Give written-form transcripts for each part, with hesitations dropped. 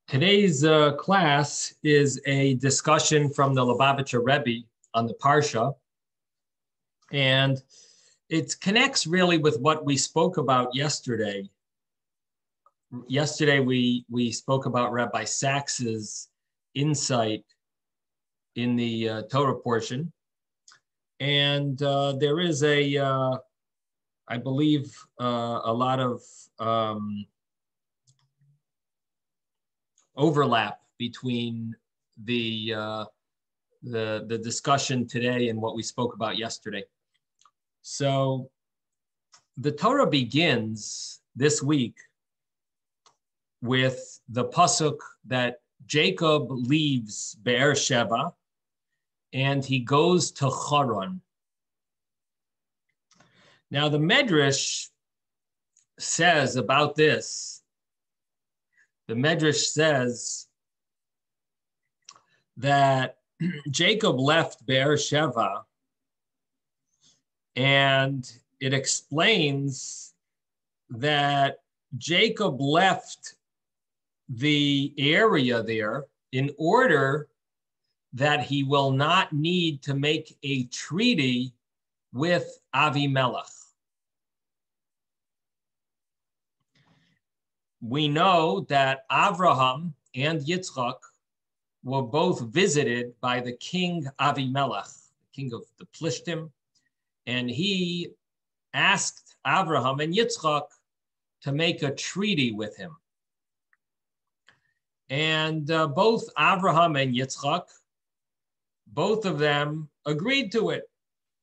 Today's class is a discussion from the Lubavitcher Rebbe on the Parsha, and it connects really with what we spoke about yesterday. Yesterday, we spoke about Rabbi Sachs's insight in the Torah portion, and there is I believe, a lot of overlap between the discussion today and what we spoke about yesterday. So the Torah begins this week with the pasuk that Jacob leaves Be'er Sheva and he goes to Haran. Now the Medrash says about this, the Medrash says that Jacob left Be'er Sheva, and it explains that Jacob left the area there in order that he will not need to make a treaty with Avimelech. We know that Avraham and Yitzchak were both visited by the king Avimelech, the king of the Plishtim, and he asked Avraham and Yitzchak to make a treaty with him. And both Avraham and Yitzchak, both of them agreed to it.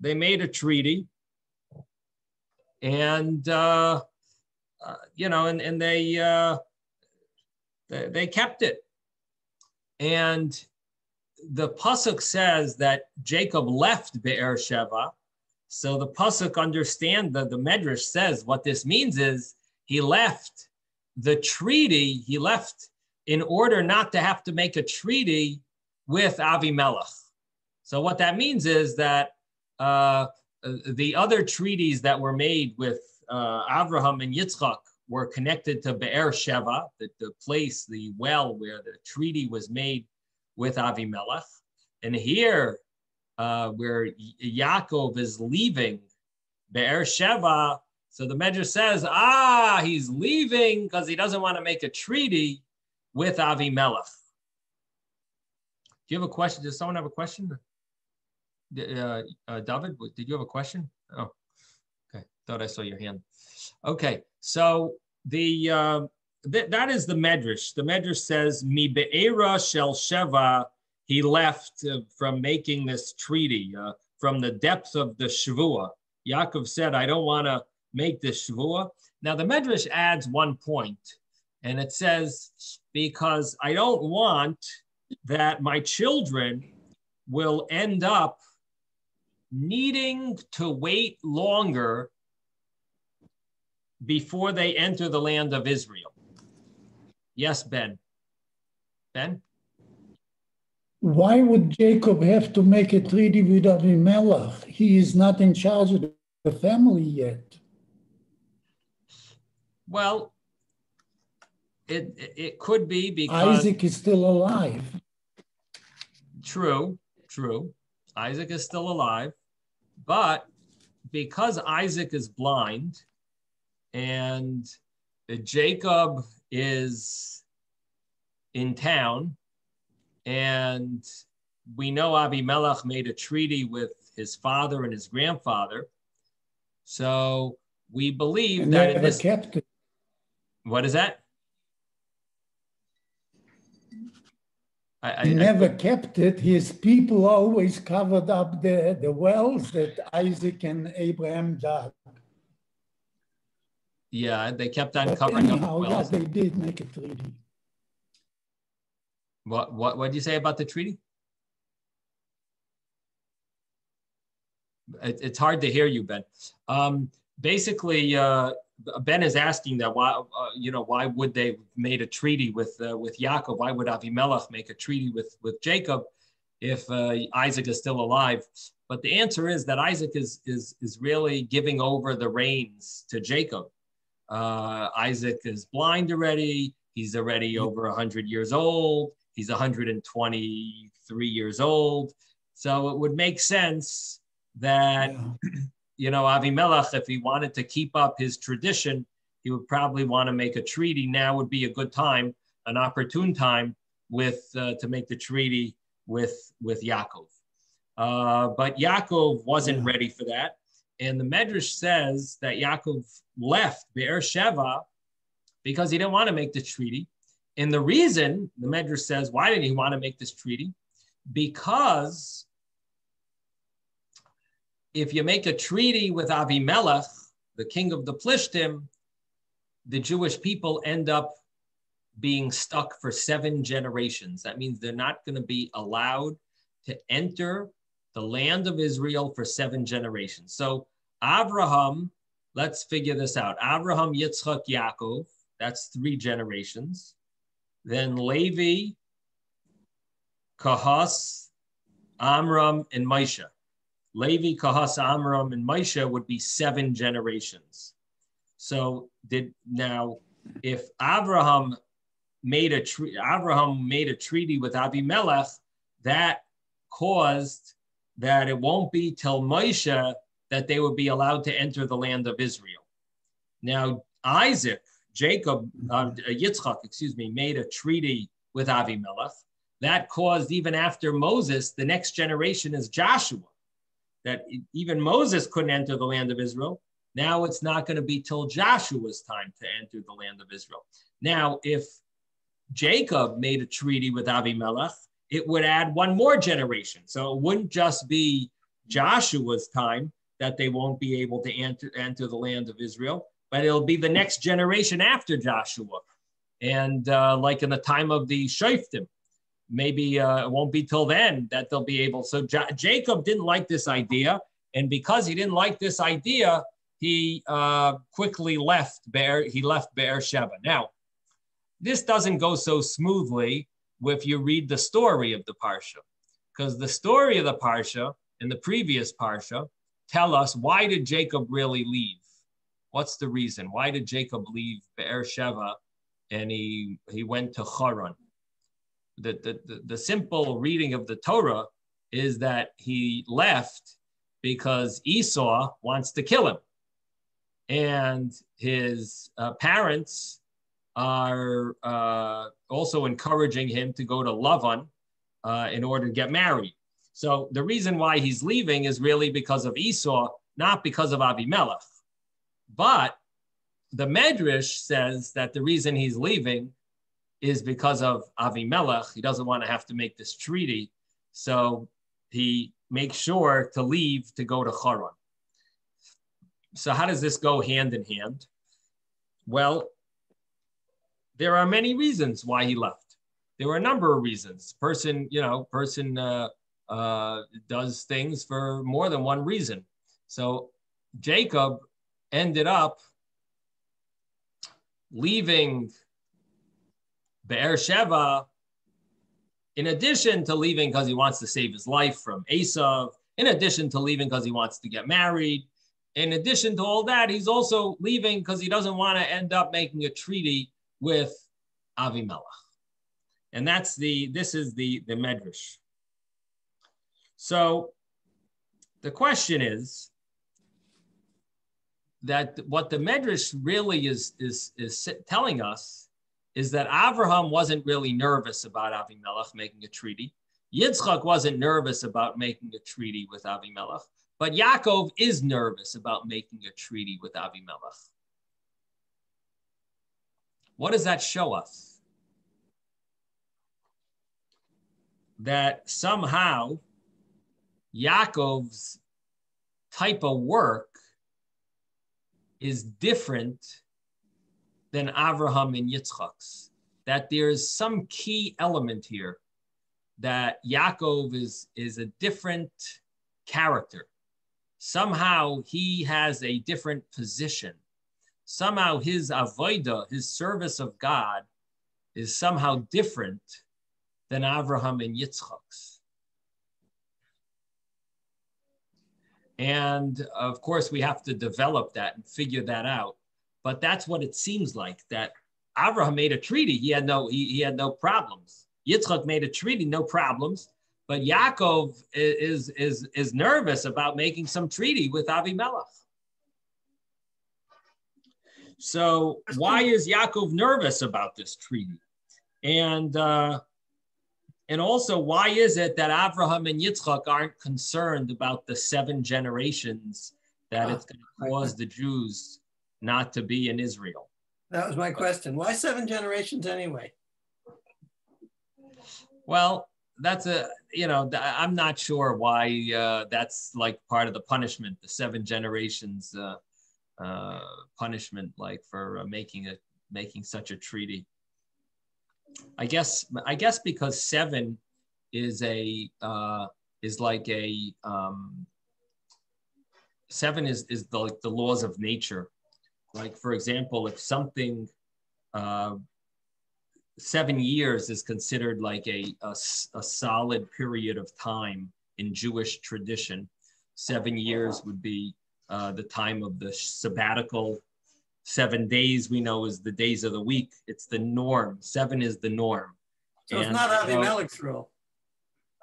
They made a treaty, and and they kept it. And the pasuk says that Jacob left Be'er Sheva. So the pasuk understand that the Medrash says what this means is he left the treaty. He left in order not to have to make a treaty with Avimelech. So what that means is that the other treaties that were made with Avraham and Yitzchak were connected to Be'er Sheva, the place, the well where the treaty was made with Avimelech. And here, where Yaakov is leaving Be'er Sheva, so the Medrash says, he's leaving because he doesn't want to make a treaty with Avimelech. Do you have a question? Does someone have a question? David, did you have a question? Oh, okay. Thought I saw your hand. Okay, so that is the Medrash. The Medrash says, Mi be'era shel Sheva, he left from making this treaty, from the depth of the Shavua. Yaakov said, I don't want to make this Shavua. Now the Medrash adds one point, and it says, because I don't want that my children will end up needing to wait longer before they enter the land of Israel. Yes, Ben. Ben? Why would Jacob have to make a treaty with Avimelech? He is not in charge of the family yet. Well, it could be because Isaac is still alive. True. Isaac is still alive, but because Isaac is blind and Jacob is in town, and we know Abimelech made a treaty with his father and his grandfather, so we believe and that never kept it. What is that? He never kept it. His people always covered up the wells that Isaac and Abraham dug. Yeah, they kept on covering up the wells. Yeah, they did make a treaty. What did you say about the treaty? It's hard to hear you, Ben. Basically, Ben is asking that why would they made a treaty with Yaakov? Why would Avimelech make a treaty with Jacob if Isaac is still alive? But the answer is that Isaac is really giving over the reins to Jacob. Isaac is blind already. He's already over 100 years old. He's 123 years old. So it would make sense that, Avimelech, if he wanted to keep up his tradition, he would probably want to make a treaty. Now would be a good time, an opportune time to make the treaty with Yaakov. But Yaakov wasn't ready for that. And the Medrash says that Yaakov left Be'er Sheva because he didn't want to make the treaty. And the reason, the Medrash says, why didn't he want to make this treaty? Because if you make a treaty with Avimelech, the king of the Plishtim, the Jewish people end up being stuck for 7 generations. That means they're not going to be allowed to enter the land of Israel for 7 generations. So Abraham, let's figure this out. Abraham, Yitzchak, Yaakov, that's 3 generations. Then Levi, Kahas, Amram, and Moshe. Levi, Kahas, Amram, and Moshe would be 7 generations. So if Abraham made a treaty with Abimelech, that caused that it won't be till Moshe that they would be allowed to enter the land of Israel. Now, Yitzchak, made a treaty with Avimelech. That caused, even after Moses, the next generation is Joshua, that even Moses couldn't enter the land of Israel. Now it's not going to be till Joshua's time to enter the land of Israel. Now, if Jacob made a treaty with Avimelech, it would add 1 more generation. So it wouldn't just be Joshua's time that they won't be able to enter the land of Israel, but it'll be the next generation after Joshua. And like in the time of the Shoftim, maybe it won't be till then that they'll be able. So Jacob didn't like this idea. And because he didn't like this idea, he quickly left Be'er Sheva. Now, this doesn't go so smoothly if you read the story of the Parsha, because the story of the Parsha and the previous Parsha tell us, why did Jacob really leave? What's the reason? Why did Jacob leave Be'er Sheva and he went to Haran? The simple reading of the Torah is that he left because Esau wants to kill him. And his parents are also encouraging him to go to Lavan in order to get married. So the reason why he's leaving is really because of Esau, not because of Avimelech. But the Medrash says that the reason he's leaving is because of Avimelech. He doesn't want to have to make this treaty. So he makes sure to leave to go to Haran. So how does this go hand in hand? Well, there are many reasons why he left. There were a number of reasons. Person does things for more than one reason. So Jacob ended up leaving Be'er Sheva, in addition to leaving because he wants to save his life from Esau, in addition to leaving because he wants to get married, in addition to all that, he's also leaving because he doesn't want to end up making a treaty with Avimelech. And this is the Medrash. So the question is that what the Medrash really is telling us is that Abraham wasn't really nervous about Avimelech making a treaty. Yitzchak wasn't nervous about making a treaty with Avimelech, but Yaakov is nervous about making a treaty with Avimelech. What does that show us? That somehow Yaakov's type of work is different than Avraham and Yitzchak's. That there's some key element here that Yaakov is a different character. Somehow he has a different position. Somehow his avodah, his service of God, is somehow different than Avraham and Yitzchak's. And of course, we have to develop that and figure that out. But that's what it seems like, that Abraham made a treaty. He had no problems. Yitzchak made a treaty, no problems. But Yaakov is nervous about making some treaty with Avimelech. So why is Yaakov nervous about this treaty? And also, why is it that Abraham and Yitzchak aren't concerned about the 7 generations that it's going to cause the Jews not to be in Israel? That was my question. Why 7 generations anyway? Well, I'm not sure why that's like part of the punishment, the 7 generations punishment, like for making such a treaty. I guess because 7 is like 7 is like the laws of nature. Like, for example, if something 7 years is considered like a solid period of time in Jewish tradition. 7 years would be the time of the sabbatical. 7 days we know is the days of the week. It's the norm. 7 is the norm. So it's not Avimelech's rule.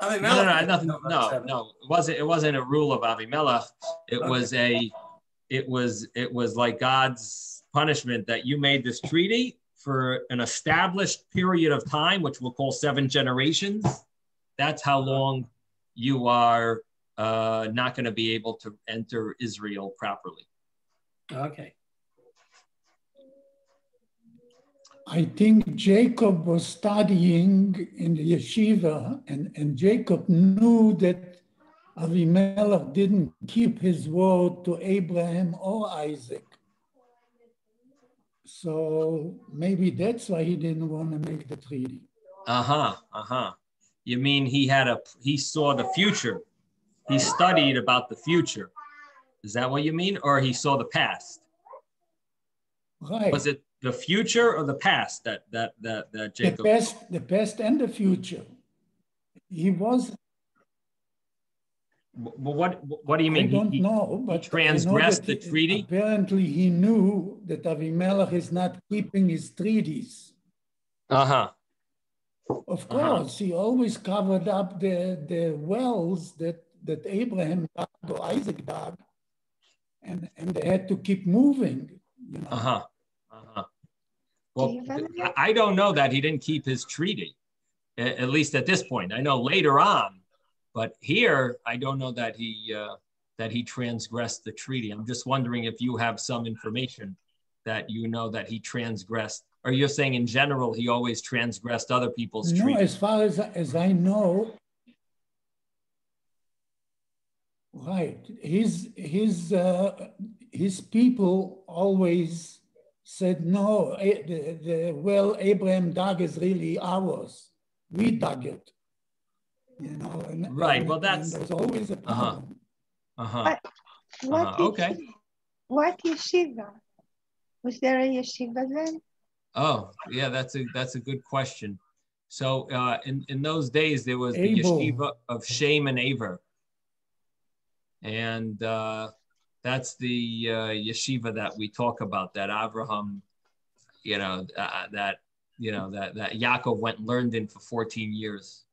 No. It wasn't a rule of Avimelech. It was like God's punishment that you made this treaty for an established period of time, which we'll call 7 generations. That's how long you are not going to be able to enter Israel properly. Okay. I think Jacob was studying in the yeshiva, and Jacob knew that Avimelech didn't keep his word to Abraham or Isaac. So maybe that's why he didn't want to make the treaty. You mean he saw the future? He studied about the future. Is that what you mean? Or he saw the past? Right. Was it the future or the past that Jacob? The past and the future. He was. What do you mean? I don't know, but he transgressed the treaty? Apparently he knew that Avimelech is not keeping his treaties. Of course, he always covered up the wells that Abraham dug or Isaac dug, and they had to keep moving. Well, I don't know that he didn't keep his treaty, at least at this point. I know later on, but here I don't know that he transgressed the treaty. I'm just wondering if you have some information that you know that he transgressed, or you're saying in general he always transgressed other people's treaties. No, as far as I know, right? His people always said, no, the well Abraham dug is really ours. We dug it. Right. Well, that's there's always a problem. Okay. What yeshiva? Was there a yeshiva then? Oh, yeah, that's a good question. So in those days there was the yeshiva of Shem and Aver, and that's the yeshiva that we talk about, that Abraham, that Yaakov went and learned in for 14 years.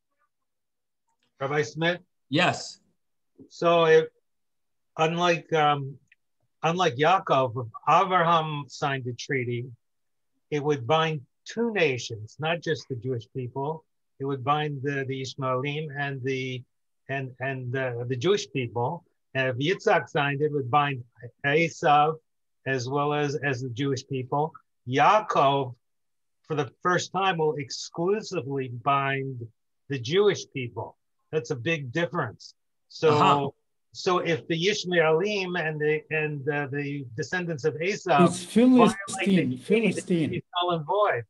Rabbi Smith? Yes. So unlike Yaakov, if Abraham signed a treaty, it would bind 2 nations, not just the Jewish people. It would bind the Ishmaelim and the Jewish people. And if Yitzhak signed it, it would bind Esav as well as the Jewish people. Yaakov, for the first time, will exclusively bind the Jewish people. That's a big difference. So if the Ishmaelim and the descendants of Esav, it's Philistine, it's null and void,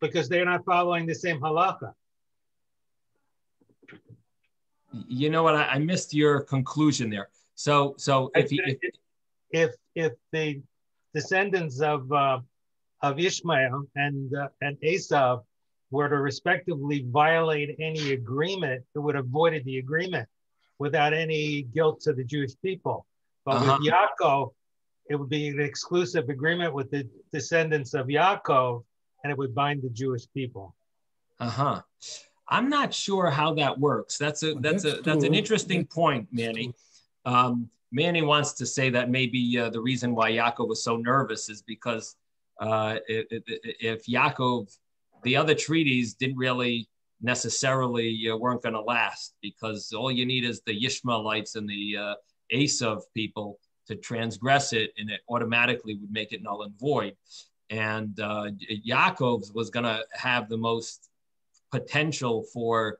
because they're not following the same halakha. You know what? I missed your conclusion there. So if the descendants of Ishmael and Esav were to respectively violate any agreement, it would have voided the agreement without any guilt to the Jewish people. But with Yaakov, it would be an exclusive agreement with the descendants of Yaakov, and it would bind the Jewish people. Uh-huh. I'm not sure how that works. That's an interesting point, Manny. Manny wants to say that maybe the reason why Yaakov was so nervous is because if Yaakov, the other treaties didn't really necessarily weren't going to last, because all you need is the Ishmaelites and the Esav people to transgress it, and it automatically would make it null and void. And Yaakov's was going to have the most potential for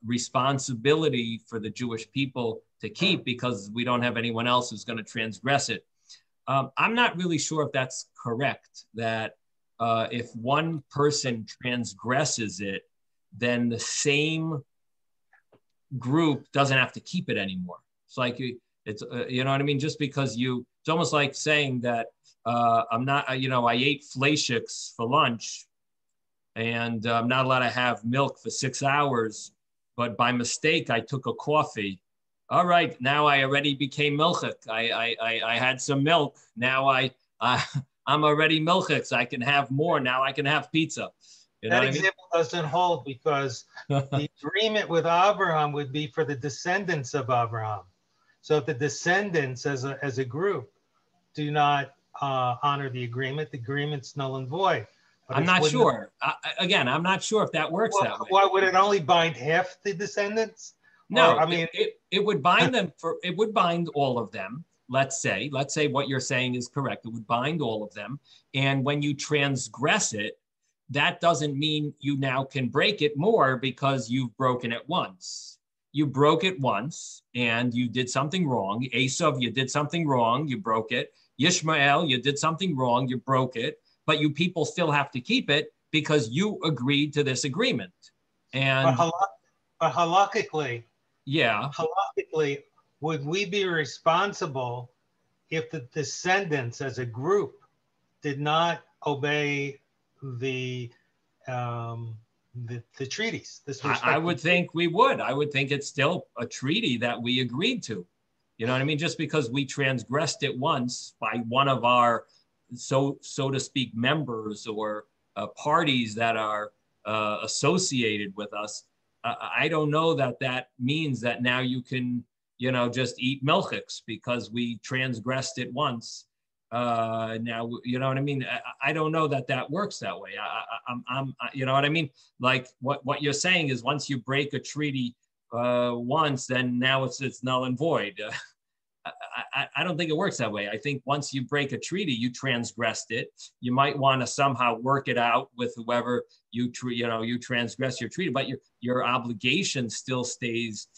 responsibility for the Jewish people to keep, because we don't have anyone else who's going to transgress it. I'm not really sure if that's correct, that if one person transgresses it, then the same group doesn't have to keep it anymore. It's like, it's you know what I mean? Just because it's almost like saying that I'm not, I ate fleischiks for lunch, and I'm not allowed to have milk for 6 hours, but by mistake, I took a coffee. All right, now I already became milchik. I had some milk. Now I'm already milchik, so I can have more. Now I can have pizza. You know that example doesn't hold, because the agreement with Abraham would be for the descendants of Abraham. So if the descendants as a group do not honor the agreement's null and void. But I'm not sure. Again, I'm not sure if that works that way. Why would it only bind half the descendants? No, or, I mean, it would bind them it would bind all of them. Let's say what you're saying is correct. It would bind all of them. And when you transgress it, that doesn't mean you now can break it more because you've broken it once. You broke it once and you did something wrong. Esav, you did something wrong, you broke it. Yishmael, you did something wrong, you broke it. But you people still have to keep it because you agreed to this agreement. And but halakhically, yeah. Halakhically, would we be responsible if the descendants as a group did not obey the treaties? I would think we would. I would think it's still a treaty that we agreed to. You know what I mean? Just because we transgressed it once by one of our, so to speak, members or parties that are associated with us, I don't know that means that now you can, just eat milchiks because we transgressed it once. Now, you know what I mean? I don't know that works that way. You know what I mean? Like what you're saying is once you break a treaty once, then now it's null and void. I don't think it works that way. I think once you break a treaty, you transgressed it. You might want to somehow work it out with whoever you transgress your treaty, but your obligation still stays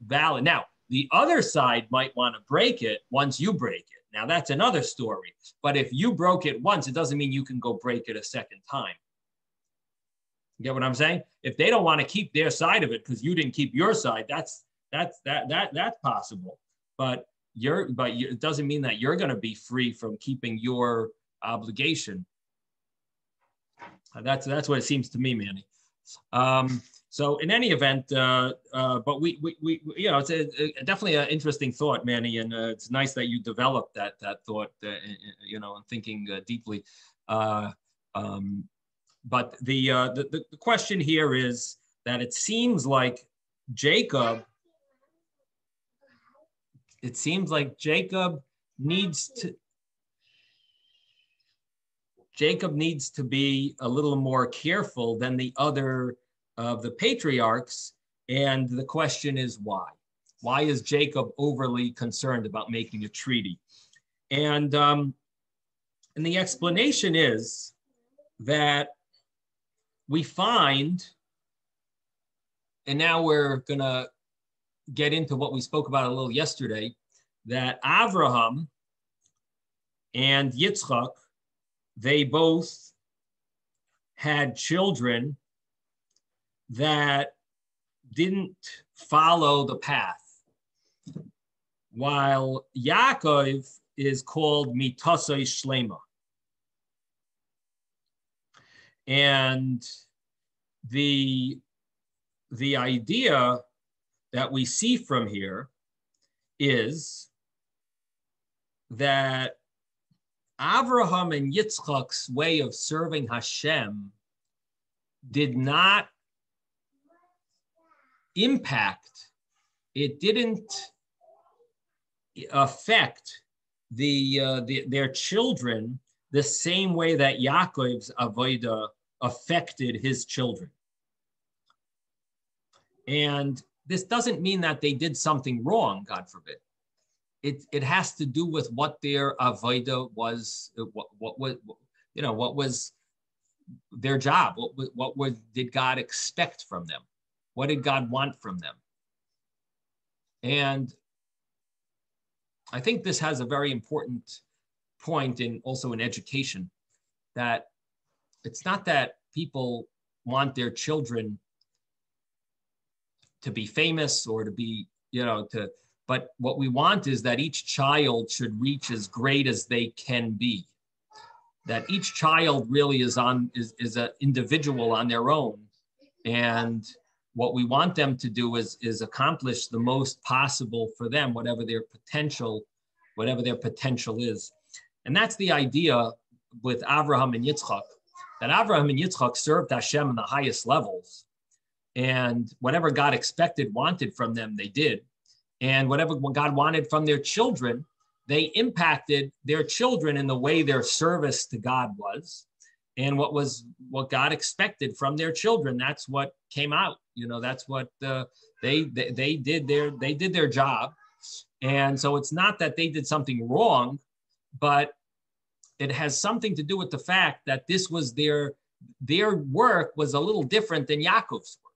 valid. Now, the other side might want to break it once you break it. Now, that's another story. But if you broke it once, it doesn't mean you can go break it a second time. You get what I'm saying? If they don't want to keep their side of it because you didn't keep your side, that's possible. But it doesn't mean that you're going to be free from keeping your obligation. That's what it seems to me, Manny. So in any event, but we it's definitely an interesting thought, Manny, and it's nice that you developed that thought, and thinking deeply. But the question here is that it seems like Jacob needs to be a little more careful than the other of the patriarchs. And the question is why? Why is Jacob overly concerned about making a treaty? And the explanation is that we find, and now we're going to get into what we spoke about a little yesterday, that Avraham and Yitzchak, they both had children that didn't follow the path, while Yaakov is called Mitasai Shlema. And the idea that we see from here is that Avraham and Yitzchak's way of serving Hashem did not impact, it didn't affect their children the same way that Yaakov's avodah affected his children. And this doesn't mean that they did something wrong, God forbid. It has to do with what their avodah was, what was their job, did God expect from them? What did God want from them? And I think this has a very important point also in education, that it's not that people want their children to be famous or to be, but what we want is that each child should reach as great as they can be. That each child really is an individual on their own. And what we want them to do is accomplish the most possible for them, whatever their potential is. And that's the idea with Avraham and Yitzchak, that Avraham and Yitzchak served Hashem in the highest levels. And whatever God wanted from them, they did. And whatever God wanted from their children, they impacted their children in the way their service to God was. And what God expected from their children, that's what came out. That's what they did their job. And so it's not that they did something wrong, but it has something to do with the fact that this was their work was a little different than Yaakov's work.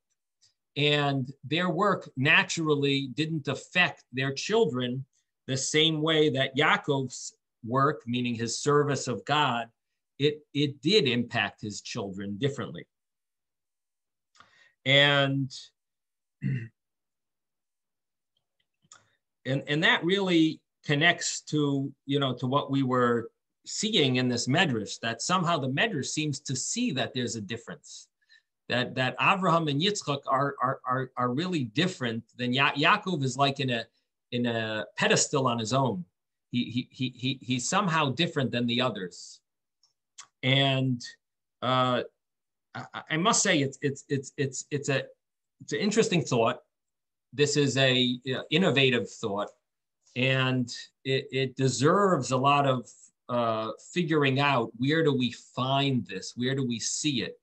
And their work naturally didn't affect their children the same way that Yaakov's work, meaning his service of God, it did impact his children differently. And that really connects to what we were seeing in this medrash, that somehow the medrash seems to see that there's a difference, that Avraham and Yitzchak are really different than Yaakov is like in a pedestal on his own. He's somehow different than the others. And I must say it's an interesting thought. This is a innovative thought, and it deserves a lot of figuring out, where do we find this? Where do we see it?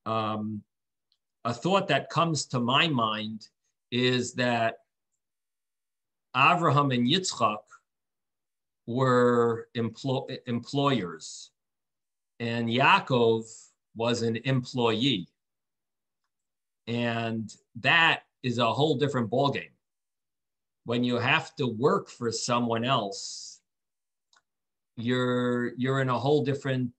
A thought that comes to my mind is that Avraham and Yitzchak were employers, and Yaakov was an employee. And that is a whole different ballgame. When you have to work for someone else, you're in a whole different.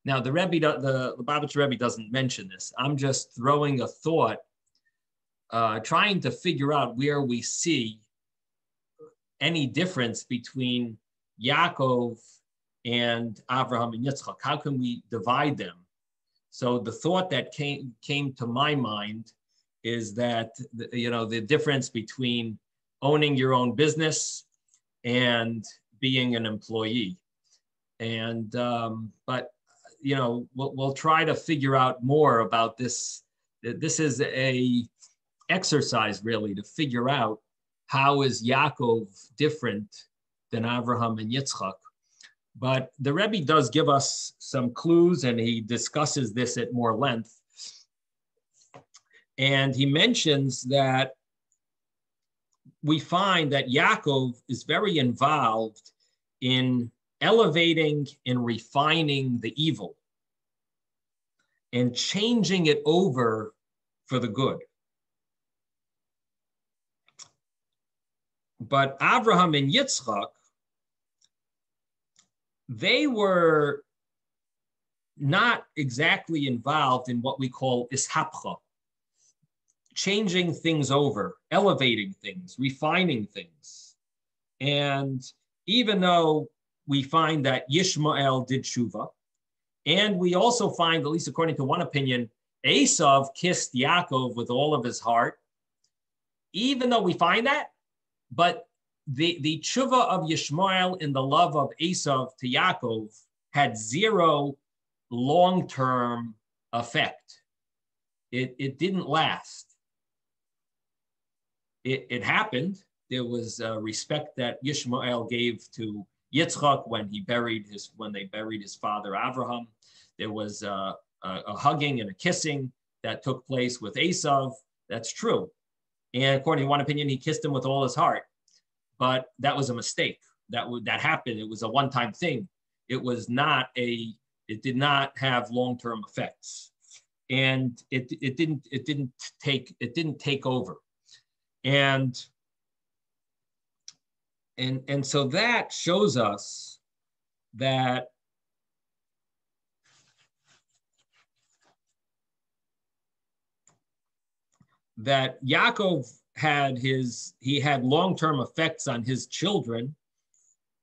Now the Rebbe, the Lubavitch Rebbe doesn't mention this. I'm just throwing a thought, trying to figure out where we see any difference between Yaakov and Avraham and Yitzchak. How can we divide them? So the thought that came to my mind is that the difference between owning your own business and being an employee. And but we'll try to figure out more about this. This is a exercise really to figure out how is Yaakov different than Avraham and Yitzchak. But the Rebbe does give us some clues, and he discusses this at more length. And he mentions that we find that Yaakov is very involved in elevating and refining the evil and changing it over for the good. But Avraham and Yitzchak, they were not exactly involved in what we call ishapcha, changing things over, elevating things, refining things. And even though we find that Yishmael did tshuva, and we also find, at least according to one opinion, Esav kissed Yaakov with all of his heart, even though we find that, but the tshuva of Yishmael in the love of Esav to Yaakov had zero long-term effect. It didn't last. It happened. There was respect that Yishmael gave to Yitzchak when they buried his father Abraham. There was a hugging and a kissing that took place with Esav. That's true. And according to one opinion, he kissed him with all his heart. But that was a mistake. That happened. It was a one-time thing. It did not have long-term effects. And it didn't take over. And so that shows us that Yaakov had long-term effects on his children,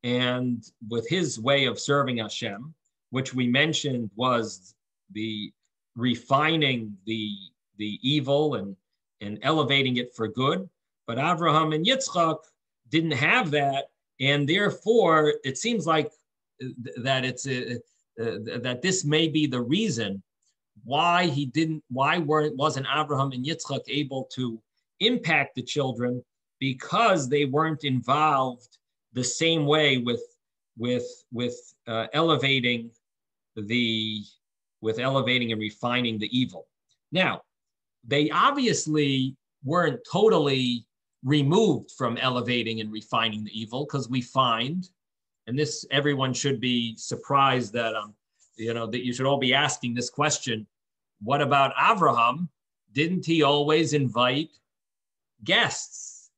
and with his way of serving Hashem, which we mentioned was the refining the evil and elevating it for good. But Abraham and Yitzchak didn't have that, and therefore it seems like that this may be the reason why wasn't Abraham and Yitzchak able to impact the children, because they weren't involved the same way with elevating and refining the evil. Now, they obviously weren't totally removed from elevating and refining the evil, because we find, and this everyone should be surprised that that you should all be asking this question: what about Abraham? Didn't he always invite guests?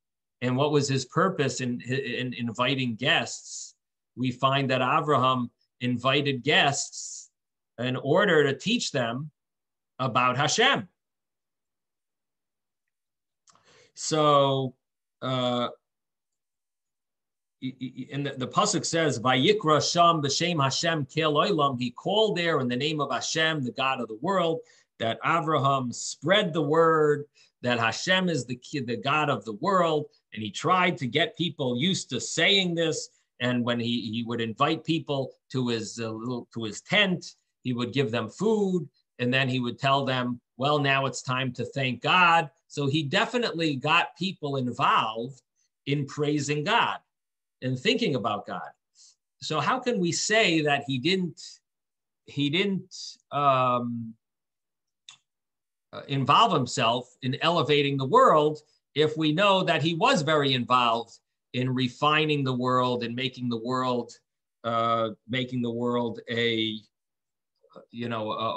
And what was his purpose in inviting guests? We find that Abraham invited guests in order to teach them about Hashem. So, and the pasuk says, "Vayikra Sham b'shem Hashem kel olam." He called there in the name of Hashem, the God of the world. That Abraham spread the word that Hashem is the God of the world, and he tried to get people used to saying this. And when he would invite people to his tent, he would give them food, and then he would tell them, "Well, now it's time to thank God." So he definitely got people involved in praising God and thinking about God. So how can we say that he didn't involve himself in elevating the world, if we know that he was very involved in refining the world and making the world a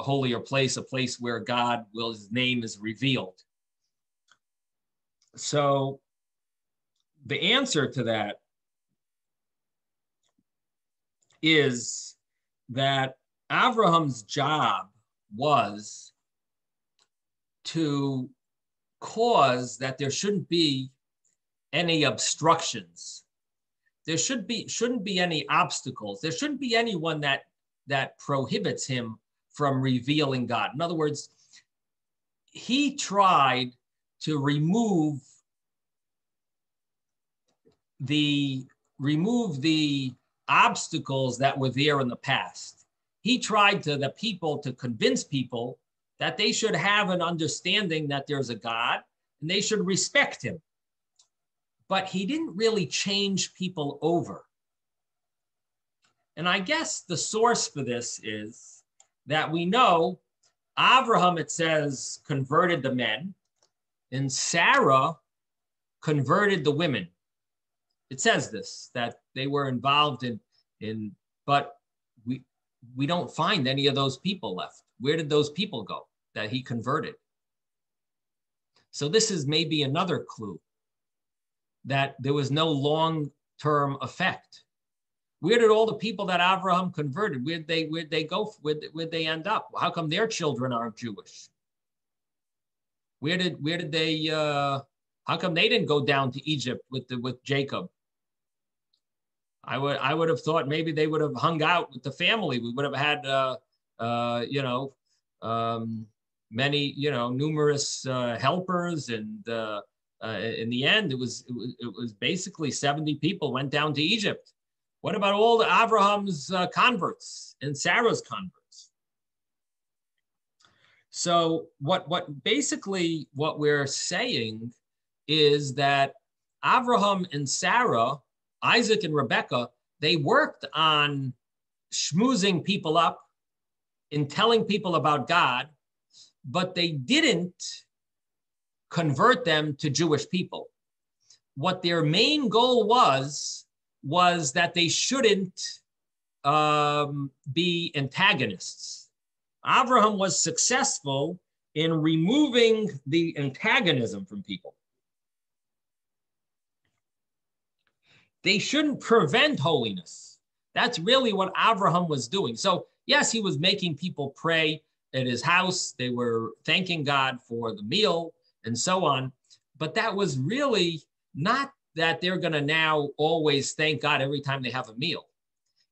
holier place, a place where his name is revealed. So the answer to that is that Abraham's job was to cause that there shouldn't be any obstructions. There shouldn't be any obstacles. There shouldn't be anyone that prohibits him from revealing God. In other words, he tried to remove the obstacles that were there in the past. He tried to convince people that they should have an understanding that there's a God and they should respect him. But he didn't really change people over. And I guess the source for this is that we know Abraham, it says, converted the men, and Sarah converted the women. It says this, that they were involved in but we don't find any of those people left. Where did those people go that he converted? So this is maybe another clue that there was no long-term effect. Where did all the people that Abraham converted, where'd they go? Where'd they end up? How come their children aren't Jewish? Where did they? How come they didn't go down to Egypt with Jacob? I would have thought maybe they would have hung out with the family. We would have had many numerous helpers and In the end, it was basically 70 people went down to Egypt. What about all the Abraham's converts and Sarah's converts? So what we're saying is that Abraham and Sarah, Isaac and Rebecca, they worked on schmoozing people up, in telling people about God, but they didn't convert them to Jewish people. What their main goal was that they shouldn't be antagonists. Abraham was successful in removing the antagonism from people. They shouldn't prevent holiness. That's really what Abraham was doing. So yes, he was making people pray at his house. They were thanking God for the meal and so on. But that was really not that they're going to now always thank God every time they have a meal.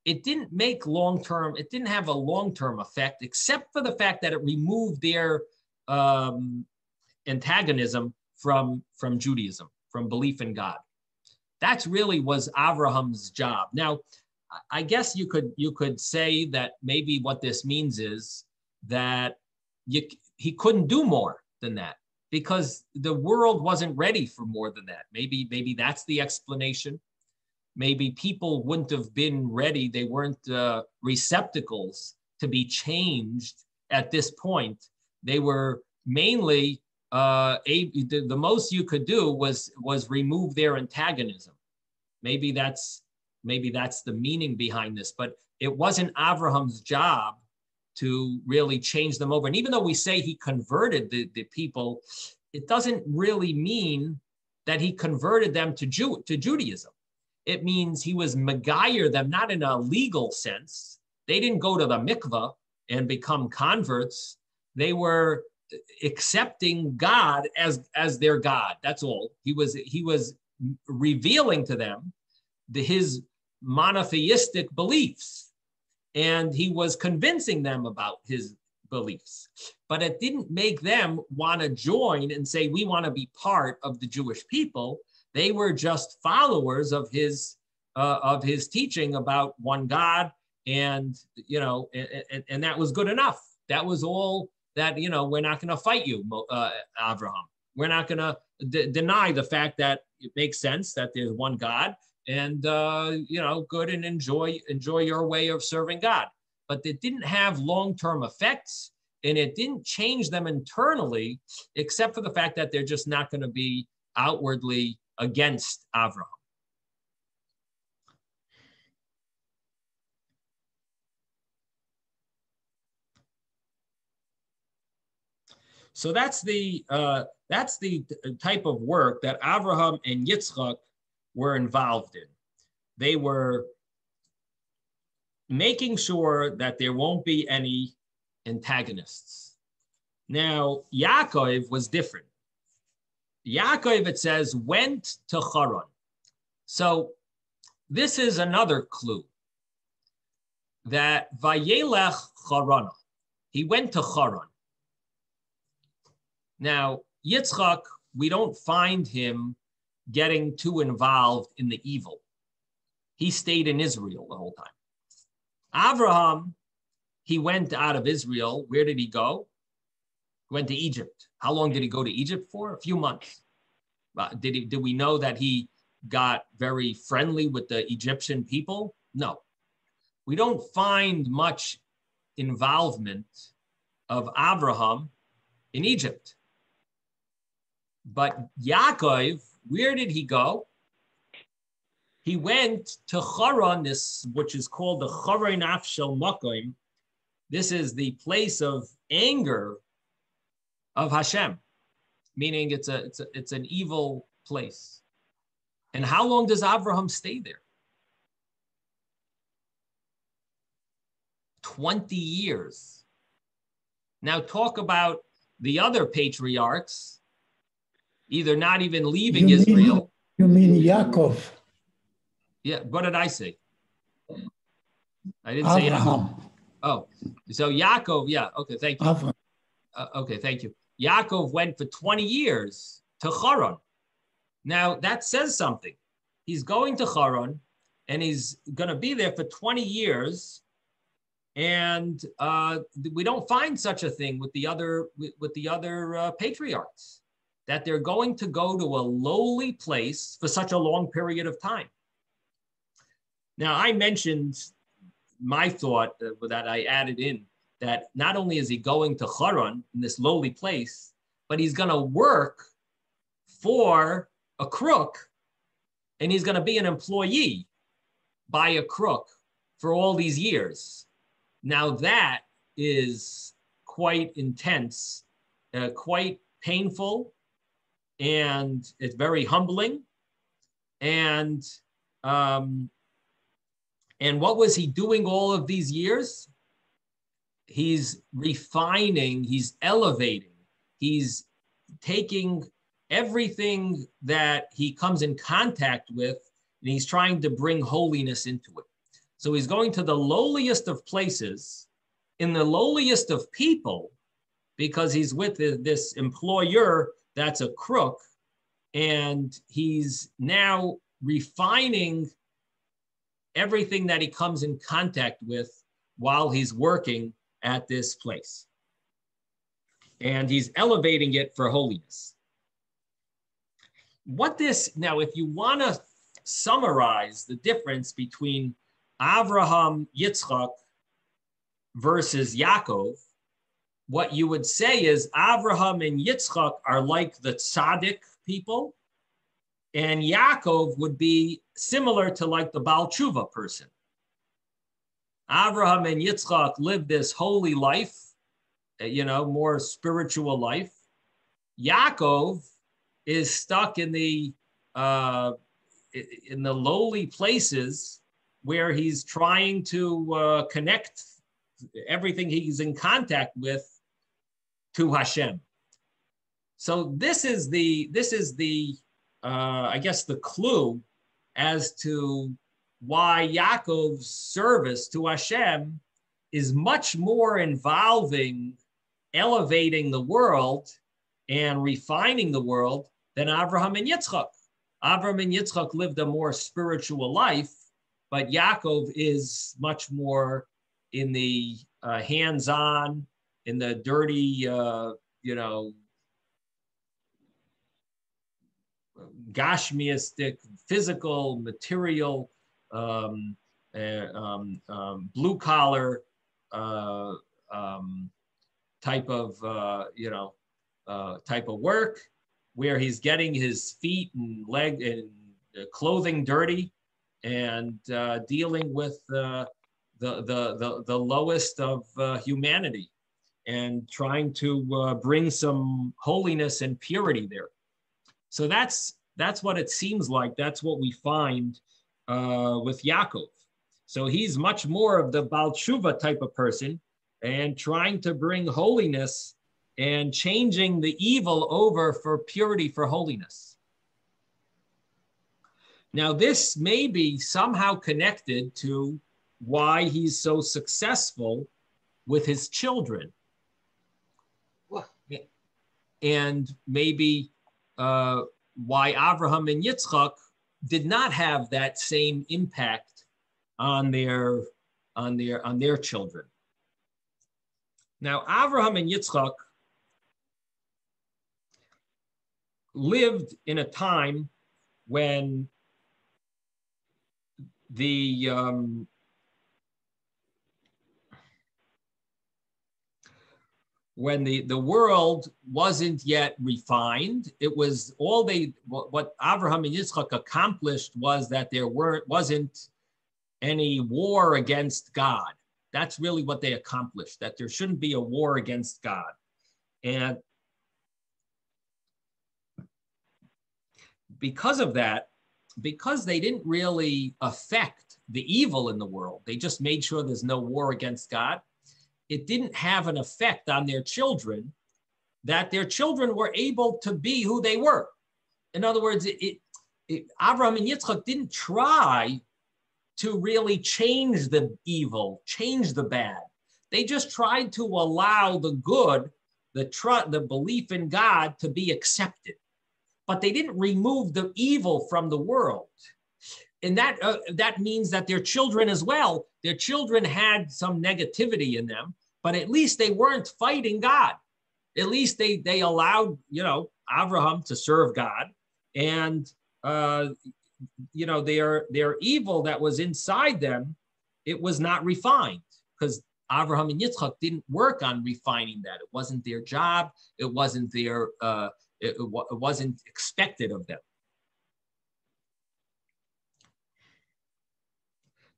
It didn't make long-term, it didn't have a long-term effect, except for the fact that it removed their antagonism from Judaism, from belief in God. That's really was Abraham's job. Now, I guess you could say that maybe what this means is that he couldn't do more than that because the world wasn't ready for more than that. Maybe that's the explanation. Maybe people wouldn't have been ready. They weren't receptacles to be changed at this point. They were mainly the most you could do was remove their antagonism. Maybe that's the meaning behind this, but it wasn't Abraham's job to really change them over. And even though we say he converted the people, it doesn't really mean that he converted them to Judaism. It means he was megayer them, not in a legal sense. They didn't go to the mikveh and become converts. They were accepting God as their God. That's all. He was revealing to them his monotheistic beliefs, and he was convincing them about his beliefs. But it didn't make them want to join and say, we want to be part of the Jewish people. They were just followers of his teaching about one God, and and that was good enough. That was all that, we're not going to fight you, Abraham. We're not going to deny the fact that it makes sense that there's one God, and good, and enjoy your way of serving God. But it didn't have long-term effects, and it didn't change them internally, except for the fact that they're just not going to be outwardly against Abraham. So that's the type of work that Abraham and Yitzchak were involved in. They were making sure that there won't be any antagonists. Now, Yaakov was different. Yaakov, it says, went to Haran. So this is another clue that Vayelech Haran. He went to Haran. Now, Yitzchak, we don't find him getting too involved in the evil. He stayed in Israel the whole time. Abraham, he went out of Israel. Where did he go? He went to Egypt. How long did he go to Egypt for? A few months. Did we know that he got very friendly with the Egyptian people? No. We don't find much involvement of Abraham in Egypt. But Yaakov, where did he go? He went to Haran, which is called the Charanaf Shel Makom. This is the place of anger of Hashem, meaning it's an evil place. And how long does Abraham stay there? 20 years. Now talk about the other patriarchs, either not even leaving Israel. You mean Yaakov? Yeah, what did I say? I didn't say Abraham. Oh, so Yaakov, yeah, okay, thank you. Okay, thank you. Yaakov went for 20 years to Haran. Now that says something. He's going to Haran, and he's going to be there for 20 years. And we don't find such a thing with the other patriarchs, that they're going to go to a lowly place for such a long period of time. Now, I mentioned my thought that I added in, that not only is he going to Haran in this lowly place, but he's going to work for a crook, and he's going to be an employee by a crook for all these years. Now that is quite intense, quite painful, and it's very humbling. And what was he doing all of these years? He's refining, he's elevating, he's taking everything that he comes in contact with, and he's trying to bring holiness into it. So he's going to the lowliest of places, in the lowliest of people, because he's with this employer that's a crook, and he's now refining everything that he comes in contact with while he's working at this place. And he's elevating it for holiness. Now, if you want to summarize the difference between Avraham, Yitzchak versus Yaakov, what you would say is Avraham and Yitzchak are like the tzaddik people, and Yaakov would be similar to like the Baal Tshuva person. Avraham and Yitzchak lived this holy life, more spiritual life. Yaakov is stuck in the lowly places where he's trying to connect everything he's in contact with to Hashem. So this is the I guess the clue as to why Yaakov's service to Hashem is much more involving elevating the world and refining the world than Avraham and Yitzchak. Avraham and Yitzchak lived a more spiritual life, but Yaakov is much more in the hands-on, in the dirty, gashmiistic, physical, material, blue-collar type of work, where he's getting his feet and leg and clothing dirty, and dealing with the lowest of humanity, and trying to bring some holiness and purity there. So that's what it seems like. That's what we find with Yaakov. So he's much more of the Baal Tshuva type of person, and trying to bring holiness and changing the evil over for purity, for holiness. Now, this may be somehow connected to why he's so successful with his children. And maybe why Avraham and Yitzchak did not have that same impact on their children. Now, Avraham and Yitzchak lived in a time when the world wasn't yet refined. It was what Avraham and Yitzchak accomplished was that there wasn't any war against God. That's really what they accomplished, that there shouldn't be a war against God. And because of that, because they didn't really affect the evil in the world, they just made sure there's no war against God, it didn't have an effect on their children, that their children were able to be who they were. In other words, Avraham and Yitzchak didn't try to really change the evil, change the bad. They just tried to allow the good, the belief in God to be accepted. but they didn't remove the evil from the world. And that means that their children as well, their children had some negativity in them, but at least they weren't fighting God. At least they allowed, Abraham to serve God, and their evil that was inside them, it was not refined, because Abraham and Yitzchak didn't work on refining that. It wasn't their job. It wasn't it wasn't expected of them.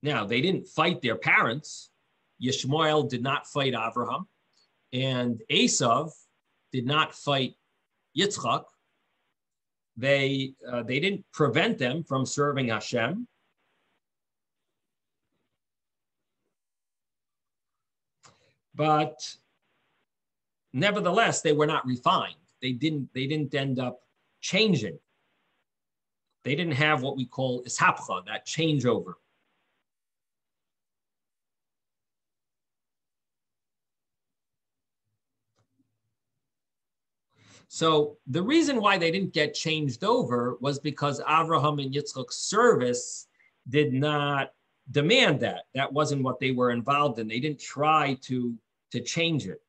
Now, they didn't fight their parents. Yishmael did not fight Abraham, and Esav did not fight Yitzchak. They didn't prevent them from serving Hashem. But nevertheless, they were not refined. They didn't end up changing. They didn't have what we call ishapcha, that changeover. So the reason why they didn't get changed over was because Abraham and Yitzchak's service did not demand that. That wasn't what they were involved in. They didn't try to change it.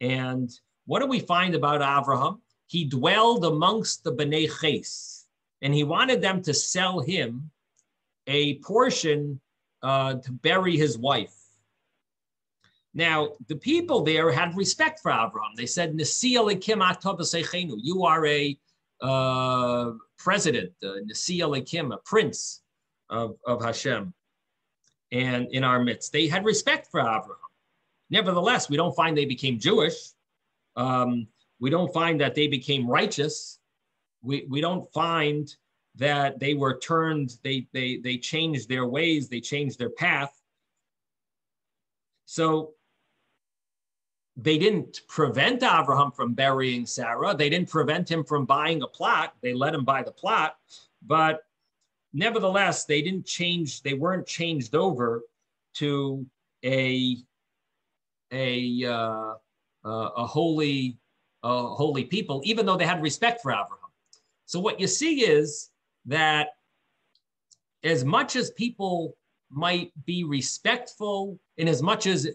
And what do we find about Abraham? He dwelled amongst the Bnei Ches, and he wanted them to sell him a portion to bury his wife. Now, the people there had respect for Abraham. They said, Nasi Elikim atov v'seichenu. You are a president, Nasi Elikim, a prince of Hashem, and in our midst. They had respect for Abraham. Nevertheless, we don't find they became Jewish. We don't find that they became righteous. We don't find that they were turned, they changed their ways, they changed their path. So they didn't prevent Abraham from burying Sarah. They didn't prevent him from buying a plot. They let him buy the plot. But nevertheless, they weren't changed over to a holy people, even though they had respect for Abraham. So what you see is that as much as people might be respectful, and as much as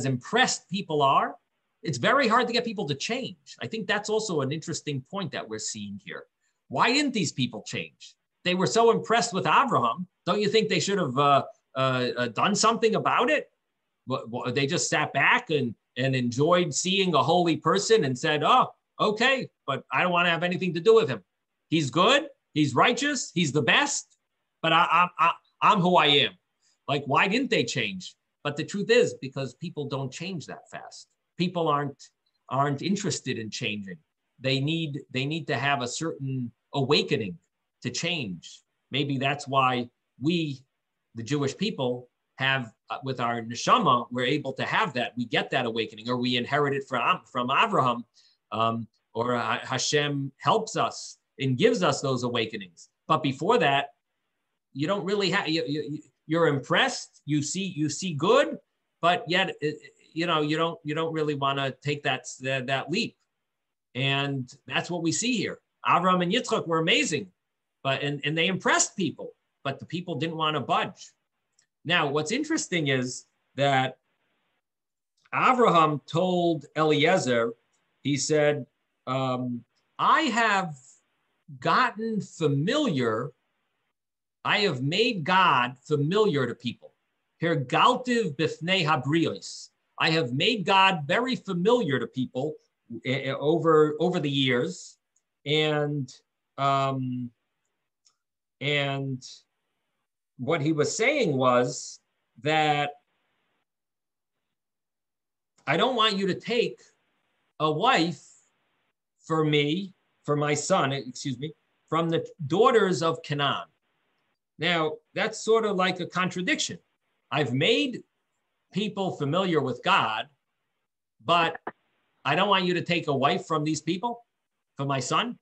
impressed people are, it's very hard to get people to change. I think that's also an interesting point that we're seeing here. Why didn't these people change? They were so impressed with Abraham. Don't you think they should have done something about it? They just sat back and enjoyed seeing a holy person and said, oh, okay, but I don't want to have anything to do with him. He's good, he's righteous, he's the best, but I'm who I am. Like, why didn't they change? But the truth is, because people don't change that fast. People aren't interested in changing. They need to have a certain awakening to change. Maybe that's why we, the Jewish people, have with our neshama, we're able to have that. We get that awakening, or we inherit it from Abraham, or Hashem helps us and gives us those awakenings. But before that, you don't really have. You're impressed. You see good, but yet you don't really want to take that leap. And that's what we see here. Abraham and Yitzchak were amazing, but and they impressed people, but the people didn't want to budge. Now, what's interesting is that Abraham told Eliezer, he said, I have gotten familiar, I have made God familiar to people. Hergaltiv bifnei habrios. I have made God very familiar to people over the years, and what he was saying was that I don't want you to take a wife for my son, from the daughters of Canaan. Now, that's sort of like a contradiction. I've made people familiar with God, but I don't want you to take a wife from these people for my son.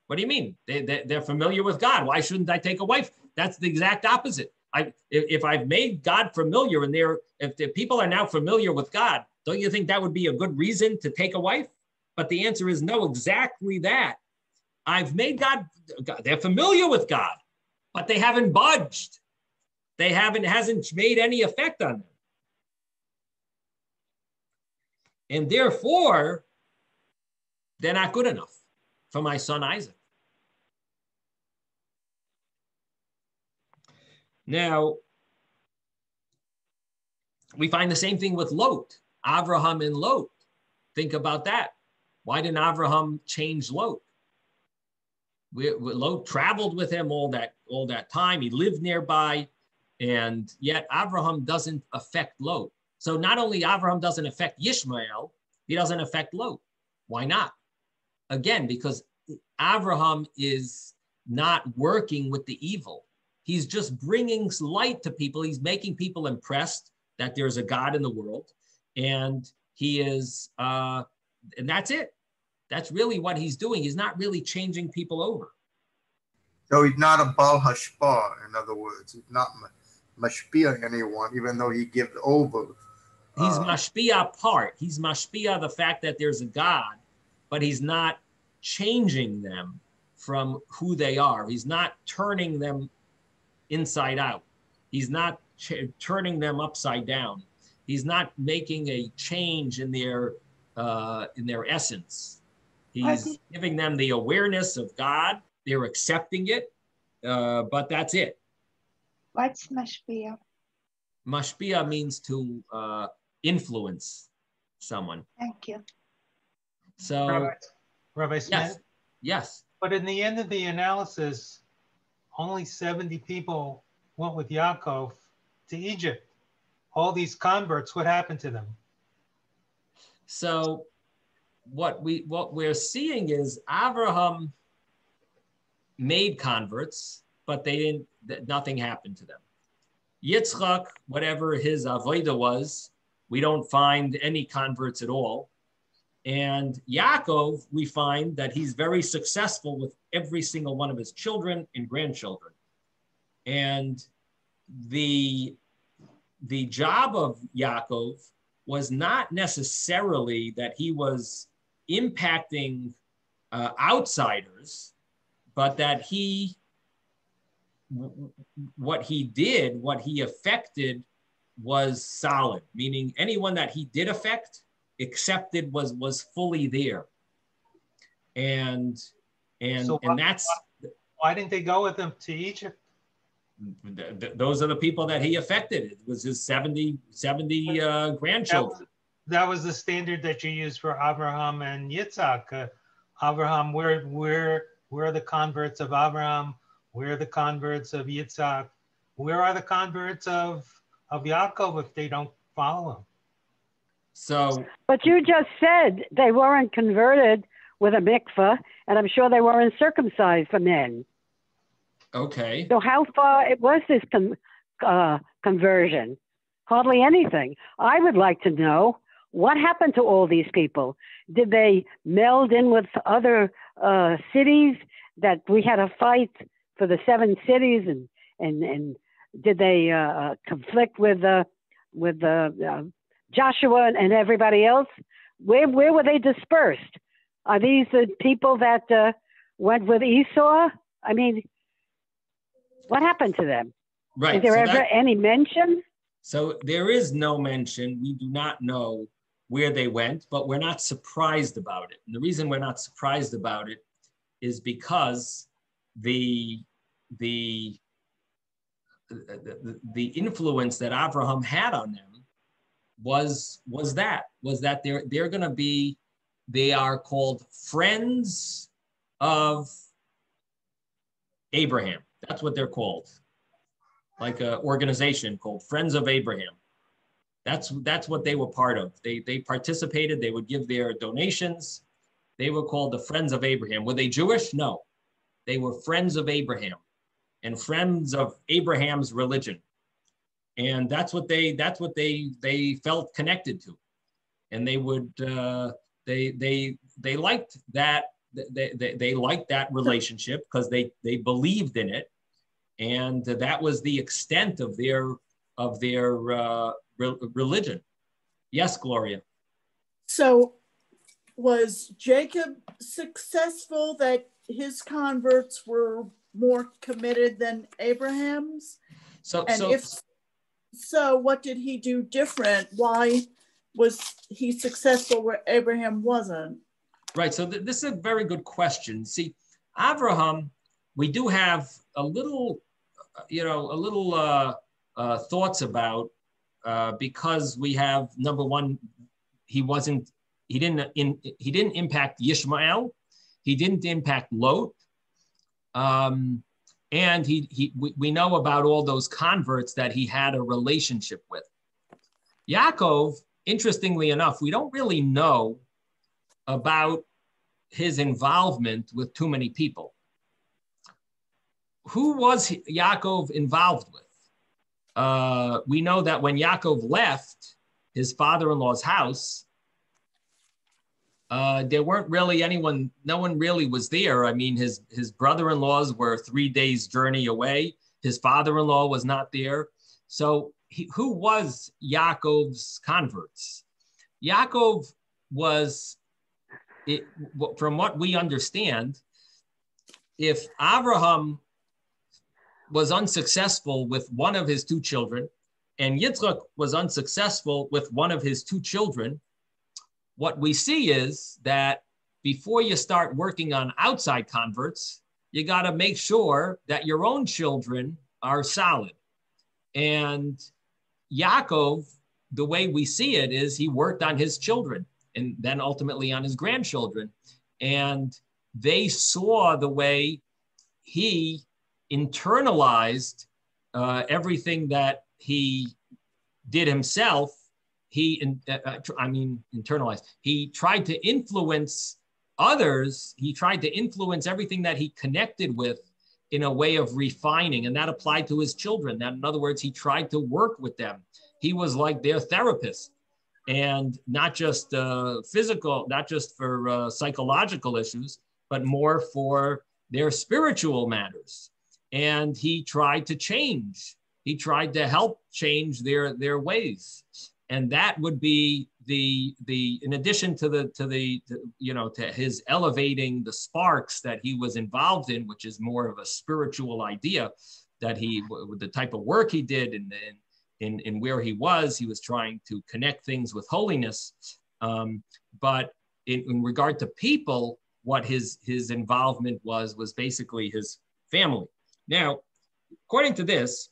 What do you mean? They're familiar with God. Why shouldn't I take a wife? That's the exact opposite. If I've made God familiar, and if the people are now familiar with God, don't you think that would be a good reason to take a wife? But the answer is no, exactly that. I've made God, they're familiar with God, but they haven't budged. It hasn't made any effect on them. And therefore, they're not good enough for my son Isaac. Now, we find the same thing with Lot, Avraham and Lot. Think about that. Why didn't Avraham change Lot? Lot traveled with him all that time. He lived nearby, and yet Avraham doesn't affect Lot. So not only Avraham doesn't affect Ishmael, he doesn't affect Lot. Why not? Again, because Avraham is not working with the evil. He's just bringing light to people. He's making people impressed that there's a God in the world, and he is, and that's it. That's really what he's doing. He's not really changing people over. So he's not a Baal Hashpah, in other words. He's not mashpia anyone, even though he gives over. He's mashpia part. He's mashpia the fact that there's a God, but he's not changing them from who they are. He's not turning them inside out. He's not turning them upside down. He's not making a change in their essence. He's giving them the awareness of God. They're accepting it, but that's it. What's mashpia? Mashpia means to influence someone. Thank you. So, Rabbi Smith? Yes. But in the end of the analysis, only 70 people went with Yaakov to Egypt. All these converts, what happened to them? So what we're seeing is Abraham made converts, but nothing happened to them. Yitzchak, whatever his avodah was, we don't find any converts at all. And Yaakov, we find that he's very successful with every single one of his children and grandchildren. And the job of Yaakov was not necessarily that he was impacting outsiders, but that what he affected was solid, meaning anyone that he did affect, accepted, was fully there. And that's why didn't they go with him to Egypt? Those are the people that he affected. It was his 70 grandchildren. That was the standard that you used for Abraham and Yitzhak. Abraham, where are the converts of Abraham? Where are the converts of Yitzhak? Where are the converts of Yaakov if they don't follow him? So, but you just said they weren't converted with a mikveh, and I'm sure they weren't circumcised for men. Okay. So how far it was this conversion? Hardly anything. I would like to know what happened to all these people. Did they meld in with other cities that we had a fight for the 7 cities, and did they conflict with Joshua and everybody else? Where were they dispersed? Are these the people that went with Esau? I mean, what happened to them? Right. Is there ever any mention? So there is no mention. We do not know where they went, but we're not surprised about it. And the reason we're not surprised about it is because the influence that Abraham had on them was that they're going to be, they are called friends of Abraham. That's what they're called, like an organization called Friends of Abraham. That's what they were part of. They participated. They would give their donations. They were called the Friends of Abraham. Were they Jewish? No, they were friends of Abraham and friends of Abraham's religion. And that's what they felt connected to. And they would they liked that. They liked that relationship because they believed in it, and that was the extent of their religion. Yes, Gloria. So was Jacob successful that his converts were more committed than Abraham's? If so, what did he do different? Why was he successful where Abraham wasn't? Right. So this is a very good question. See, Abraham, we do have a little, thoughts about because we have, number one, he didn't impact Yishmael, he didn't impact Lot, and we know about all those converts that he had a relationship with. Yaakov, interestingly enough, we don't really know about his involvement with too many people. Who was Yaakov involved with? We know that when Yaakov left his father-in-law's house, there weren't really anyone, no one really was there. I mean, his brother-in-laws were 3 days' journey away. His father-in-law was not there. So who was Yaakov's converts? Yaakov was, from what we understand, if Abraham was unsuccessful with one of his two children, and Yitzchak was unsuccessful with one of his two children, what we see is that before you start working on outside converts, you got to make sure that your own children are solid. And Yaakov, the way we see it is he worked on his children and then ultimately on his grandchildren. And they saw the way he internalized everything that he did himself. Internalized. He tried to influence others. He tried to influence everything that he connected with in a way of refining, and that applied to his children. That, in other words, he tried to work with them. He was like their therapist, and not just physical, not just for psychological issues, but more for their spiritual matters. And he tried to change. He tried to help change their ways. And that would be the in addition to his elevating the sparks that he was involved in, which is more of a spiritual idea that with the type of work he did in where he was trying to connect things with holiness. But in regard to people, what his involvement was basically his family. Now, according to this,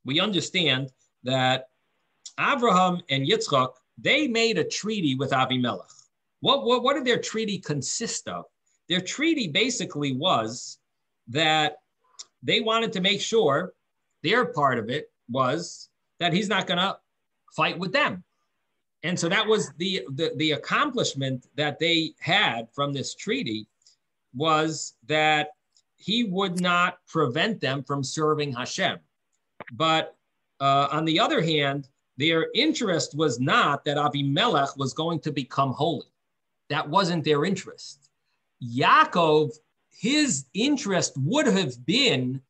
we understand that Abraham and Yitzchak, they made a treaty with Avimelech. What did their treaty consist of? Their treaty basically was that they wanted to make sure, their part of it was that he's not going to fight with them. And so that was the accomplishment that they had from this treaty, was that he would not prevent them from serving Hashem. But on the other hand, their interest was not that Avimelech was going to become holy. That wasn't their interest. Yaakov, his interest would have been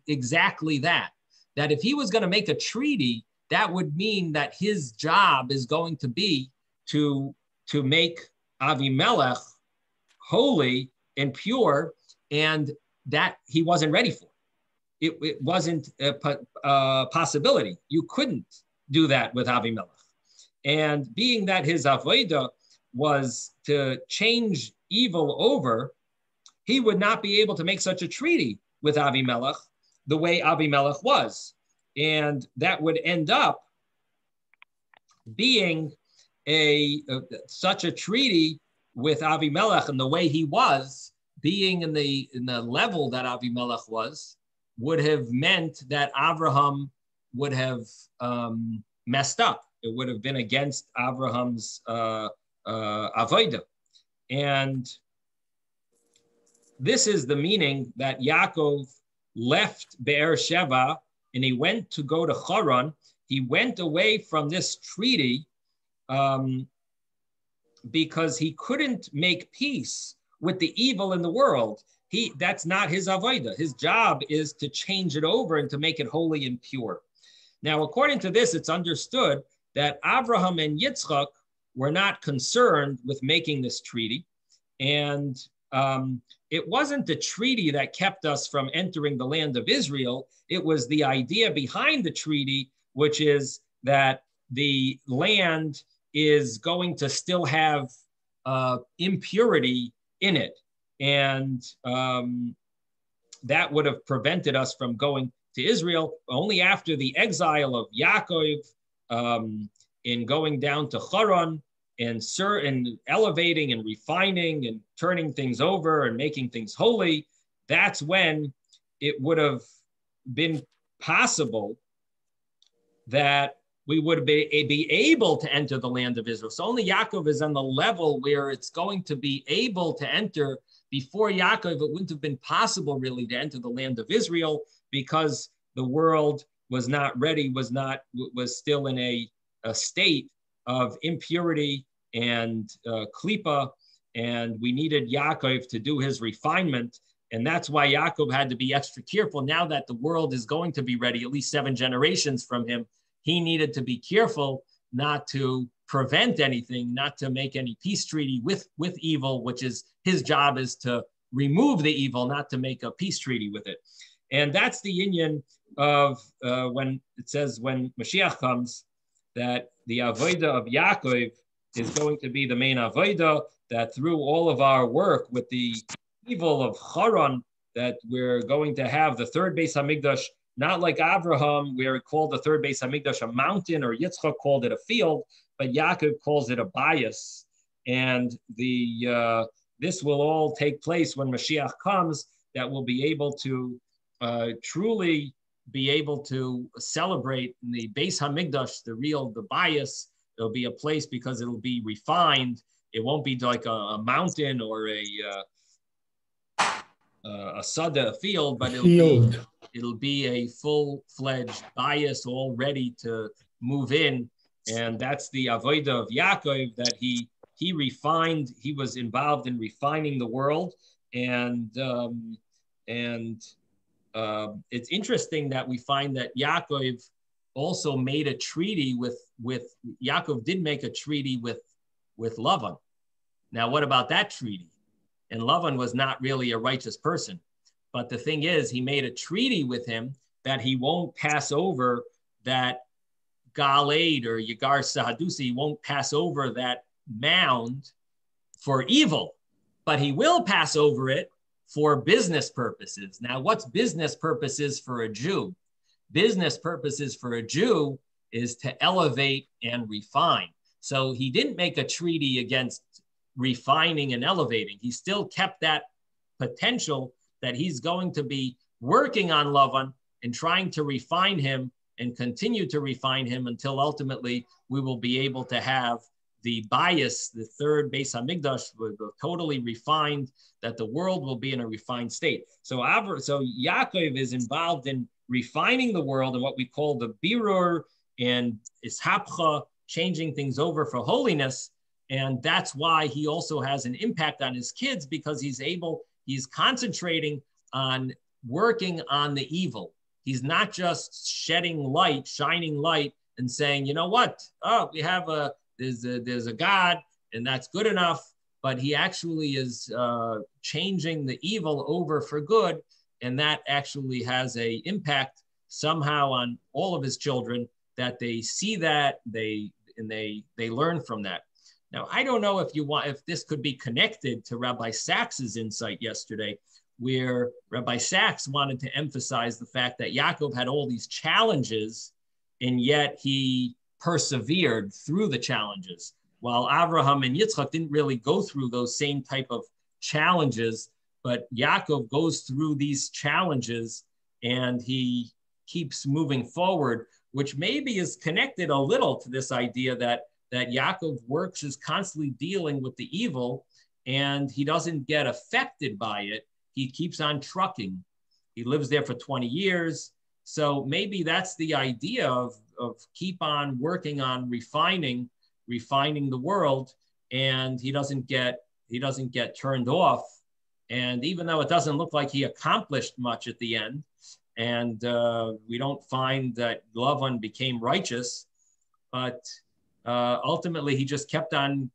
exactly that if he was going to make a treaty, that would mean that his job is going to be to make Avimelech holy and pure, and that he wasn't ready for. It wasn't a possibility. You couldn't do that with Avimelech. And being that his avodah was to change evil over, he would not be able to make such a treaty with Avimelech the way Avimelech was. And that would end up being such a treaty with Avimelech and the way he was, being in the level that Avimelech was, would have meant that Abraham would have messed up. It would have been against Abraham's avodah. And this is the meaning that Yaakov left Be'er Sheva and he went to go to Haran. He went away from this treaty because he couldn't make peace with the evil in the world. That's not his avodah. His job is to change it over and to make it holy and pure. Now, according to this, it's understood that Abraham and Yitzchak were not concerned with making this treaty. And it wasn't the treaty that kept us from entering the land of Israel. It was the idea behind the treaty, which is that the land is going to still have impurity in it. And that would have prevented us from going to Israel. Only after the exile of Yaakov, in going down to Haran and elevating and refining and turning things over and making things holy, that's when it would have been possible that we would be able to enter the land of Israel. So only Yaakov is on the level where it's going to be able to enter. Before Yaakov, it wouldn't have been possible really to enter the land of Israel because the world was not ready, was still in a state of impurity and klipa, and we needed Yaakov to do his refinement. And that's why Yaakov had to be extra careful. Now that the world is going to be ready, at least 7 generations from him, he needed to be careful not to prevent anything, not to make any peace treaty with evil, which is his job, is to remove the evil, not to make a peace treaty with it. And that's the inyan of when it says when Mashiach comes, that the avodah of Yaakov is going to be the main avodah, that through all of our work with the evil of Haran, that we're going to have the third Beis Hamikdash, not like Abraham, where it called the third Beis Hamikdash a mountain, or Yitzchak called it a field, but Yaakov calls it a bias. And this will all take place when Mashiach comes, that we'll be able to truly be able to celebrate the Beis Hamikdash, the bias. It'll be a place because it'll be refined. It won't be like a mountain or a sada, a field, but it'll be a full-fledged bias, all ready to move in. And that's the avodah of Yaakov, that he refined. He was involved in refining the world, and it's interesting that we find that Yaakov also made a treaty with Yaakov did make a treaty with Lavan. Now, what about that treaty? And Lavan was not really a righteous person. But the thing is, he made a treaty with him that he won't pass over that Galed or Yagar Sahadusi, he won't pass over that mound for evil, but he will pass over it for business purposes. Now, what's business purposes for a Jew? Business purposes for a Jew is to elevate and refine. So he didn't make a treaty against refining and elevating. He still kept that potential that he's going to be working on Lavan and trying to refine him and continue to refine him until ultimately we will be able to have the bias, the third Beis Hamikdash, totally refined, that the world will be in a refined state. So Yaakov is involved in refining the world and what we call the birur and ishapcha, changing things over for holiness. And that's why he also has an impact on his kids, because he's concentrating on working on the evil. He's not just shining light and saying, you know what? Oh, we have there's a God and that's good enough. But he actually is changing the evil over for good. And that actually has an impact somehow on all of his children, that they see that, they learn from that. Now, I don't know if this could be connected to Rabbi Sachs's insight yesterday, where Rabbi Sachs wanted to emphasize the fact that Yaakov had all these challenges, and yet he persevered through the challenges, while Abraham and Yitzchak didn't really go through those same type of challenges. But Yaakov goes through these challenges and he keeps moving forward, which maybe is connected a little to this idea that Yaakov is constantly dealing with the evil and he doesn't get affected by it. He keeps on trucking. He lives there for 20 years. So maybe that's the idea of keep on working on refining the world, and he doesn't get turned off. And even though it doesn't look like he accomplished much at the end, and we don't find that Lavan became righteous, but ultimately he just kept on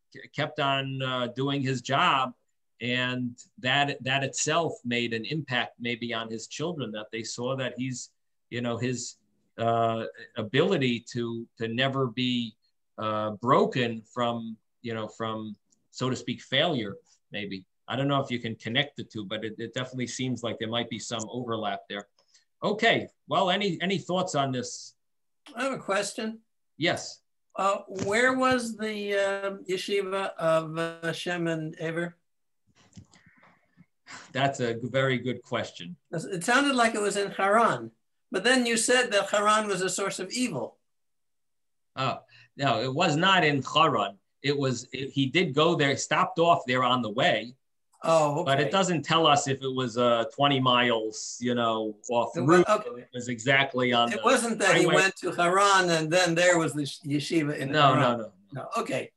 doing his job, And that itself made an impact maybe on his children, that they saw that he's, his ability to never be broken from, from, so to speak, failure, maybe. I don't know if you can connect the two, but it definitely seems like there might be some overlap there. Okay, well, any thoughts on this? I have a question. Yes. Where was the yeshiva of Shem and Ever? That's a very good question. It sounded like it was in Haran, but then you said that Haran was a source of evil. Oh, no, it was not in Haran. He did go there, stopped off there on the way. Oh, okay. But it doesn't tell us if it was 20 miles, off route. Okay. It was exactly on. It wasn't that highway. He went to Haran and then there was the yeshiva in Haran. No. Okay.